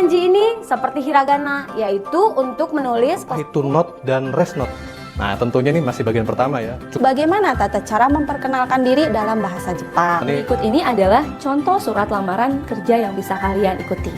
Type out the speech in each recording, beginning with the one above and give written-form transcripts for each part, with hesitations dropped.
kanji ini seperti hiragana, yaitu untuk menulis Itu note dan rest note. Nah, tentunya ini masih bagian pertama ya. bagaimana tata cara memperkenalkan diri dalam bahasa Jepang. Berikut ini adalah contoh surat lamaran kerja yang bisa kalian ikuti.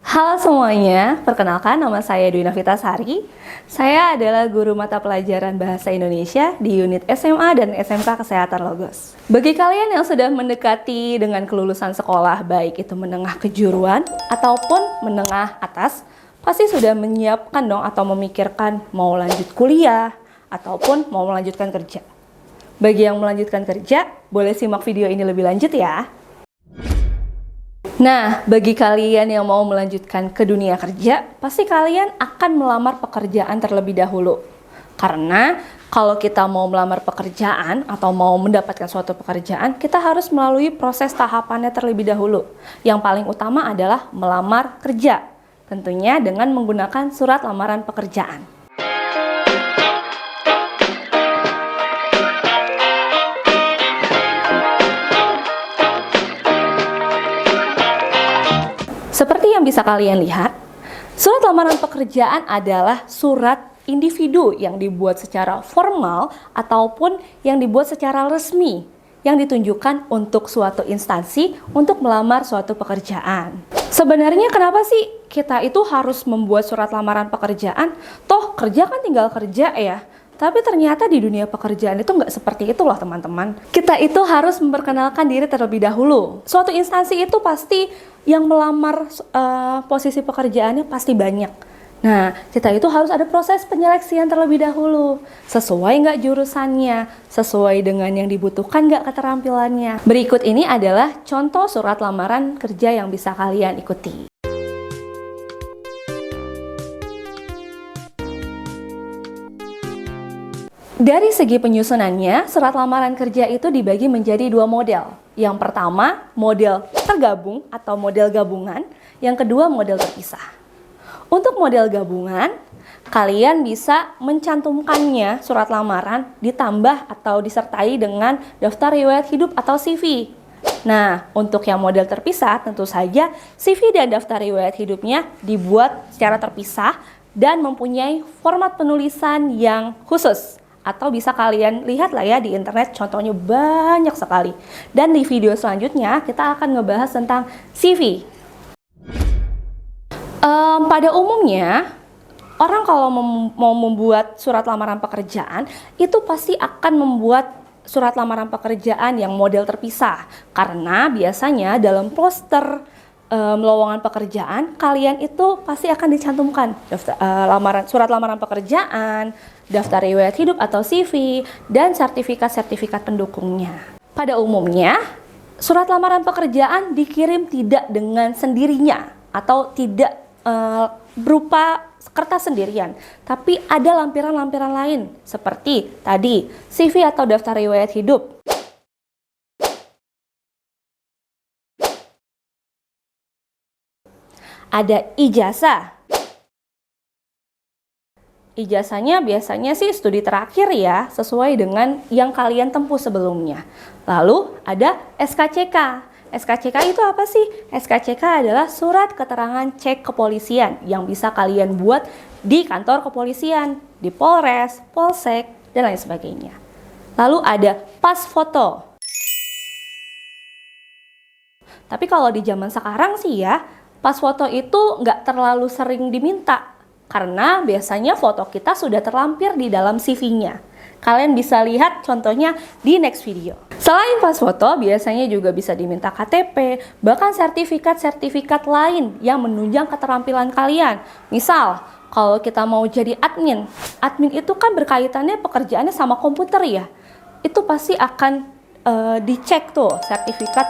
Halo semuanya, perkenalkan nama saya Dwi Novitasari. Saya adalah guru mata pelajaran Bahasa Indonesia di unit SMA dan SMK Kesehatan Logos. Bagi kalian yang sudah mendekati dengan kelulusan sekolah, baik itu menengah kejuruan ataupun menengah atas, pasti sudah menyiapkan dong atau memikirkan mau lanjut kuliah ataupun mau melanjutkan kerja. Bagi yang melanjutkan kerja, boleh simak video ini lebih lanjut ya. Nah, bagi kalian yang mau melanjutkan ke dunia kerja, pasti kalian akan melamar pekerjaan terlebih dahulu. Karena kalau kita mau melamar pekerjaan atau mau mendapatkan suatu pekerjaan, kita harus melalui proses tahapannya terlebih dahulu. Yang paling utama adalah melamar kerja, tentunya dengan menggunakan surat lamaran pekerjaan. Seperti yang bisa kalian lihat, surat lamaran pekerjaan adalah surat individu yang dibuat secara formal ataupun yang dibuat secara resmi yang ditunjukkan untuk suatu instansi untuk melamar suatu pekerjaan. Sebenarnya kenapa sih kita itu harus membuat surat lamaran pekerjaan? Toh kerja kan tinggal kerja ya. Tapi ternyata di dunia pekerjaan itu nggak seperti itu loh teman-teman. Kita itu harus memperkenalkan diri terlebih dahulu. Suatu instansi itu pasti yang melamar posisi pekerjaannya pasti banyak. Nah, kita itu harus ada proses penyeleksian terlebih dahulu. Sesuai nggak jurusannya, sesuai dengan yang dibutuhkan nggak keterampilannya. Berikut ini adalah contoh surat lamaran kerja yang bisa kalian ikuti. Dari segi penyusunannya, surat lamaran kerja itu dibagi menjadi dua model. Yang pertama, model tergabung atau model gabungan. Yang kedua, model terpisah. Untuk model gabungan, kalian bisa mencantumkannya surat lamaran ditambah atau disertai dengan daftar riwayat hidup atau CV. Nah, untuk yang model terpisah, tentu saja CV dan daftar riwayat hidupnya dibuat secara terpisah dan mempunyai format penulisan yang khusus. Atau bisa kalian lihat lah ya di internet, contohnya banyak sekali. Dan di video selanjutnya kita akan ngebahas tentang CV. Pada umumnya, orang kalau mau membuat surat lamaran pekerjaan, itu pasti akan membuat surat lamaran pekerjaan yang model terpisah. Karena biasanya dalam poster lowongan pekerjaan, kalian itu pasti akan dicantumkan surat lamaran pekerjaan, daftar riwayat hidup atau CV, dan sertifikat-sertifikat pendukungnya. Pada umumnya, surat lamaran pekerjaan dikirim tidak dengan sendirinya atau tidak berupa kertas sendirian, tapi ada lampiran-lampiran lain seperti tadi CV atau daftar riwayat hidup. Ada ijazah. Ijazahnya biasanya sih studi terakhir ya, sesuai dengan yang kalian tempuh sebelumnya. Lalu ada SKCK. SKCK itu apa sih? SKCK adalah surat keterangan cek kepolisian yang bisa kalian buat di kantor kepolisian, di Polres, Polsek, dan lain sebagainya. Lalu ada pas foto. Tapi kalau di zaman sekarang sih ya, pas foto itu nggak terlalu sering diminta karena biasanya foto kita sudah terlampir di dalam CV-nya. Kalian bisa lihat contohnya di next video. Selain pas foto, biasanya juga bisa diminta KTP, bahkan sertifikat-sertifikat lain yang menunjang keterampilan kalian. Misal, kalau kita mau jadi admin itu kan berkaitannya pekerjaannya sama komputer ya. Itu pasti akan dicek tuh sertifikat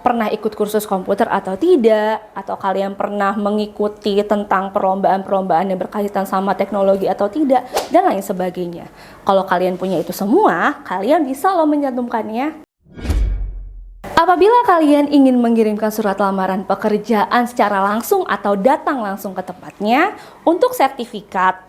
pernah ikut kursus komputer atau tidak, atau kalian pernah mengikuti tentang perlombaan-perlombaan yang berkaitan sama teknologi atau tidak, dan lain sebagainya. Kalau kalian punya itu semua, kalian bisa loh mencantumkannya. Apabila kalian ingin mengirimkan surat lamaran pekerjaan secara langsung atau datang langsung ke tempatnya, untuk sertifikat,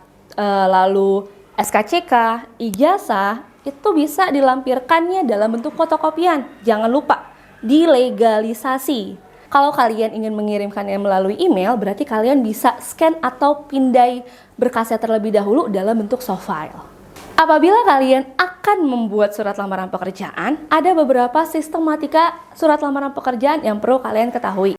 lalu SKCK, ijazah, itu bisa dilampirkannya dalam bentuk fotokopian. Jangan lupa, dilegalisasi. Kalau kalian ingin mengirimkannya melalui email, berarti kalian bisa scan atau pindai berkasnya terlebih dahulu dalam bentuk soft file. Apabila kalian akan membuat surat lamaran pekerjaan, ada beberapa sistematika surat lamaran pekerjaan yang perlu kalian ketahui.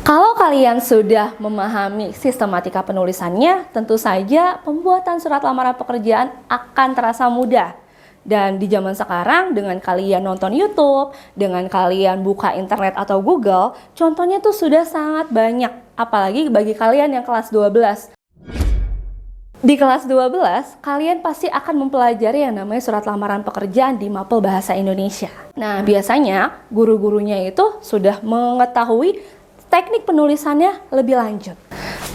Kalau kalian sudah memahami sistematika penulisannya, tentu saja pembuatan surat lamaran pekerjaan akan terasa mudah. Dan di zaman sekarang, dengan kalian nonton YouTube, dengan kalian buka internet atau Google, contohnya tuh sudah sangat banyak. Apalagi bagi kalian yang kelas 12. Di kelas 12, kalian pasti akan mempelajari yang namanya surat lamaran pekerjaan di Mapel Bahasa Indonesia. Nah, biasanya guru-gurunya itu sudah mengetahui teknik penulisannya lebih lanjut.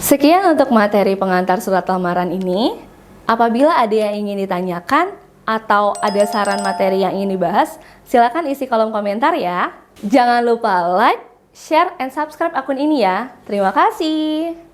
Sekian untuk materi pengantar surat lamaran ini. Apabila ada yang ingin ditanyakan atau ada saran materi yang ingin dibahas, silakan isi kolom komentar ya. Jangan lupa like, share, and subscribe akun ini ya. Terima kasih.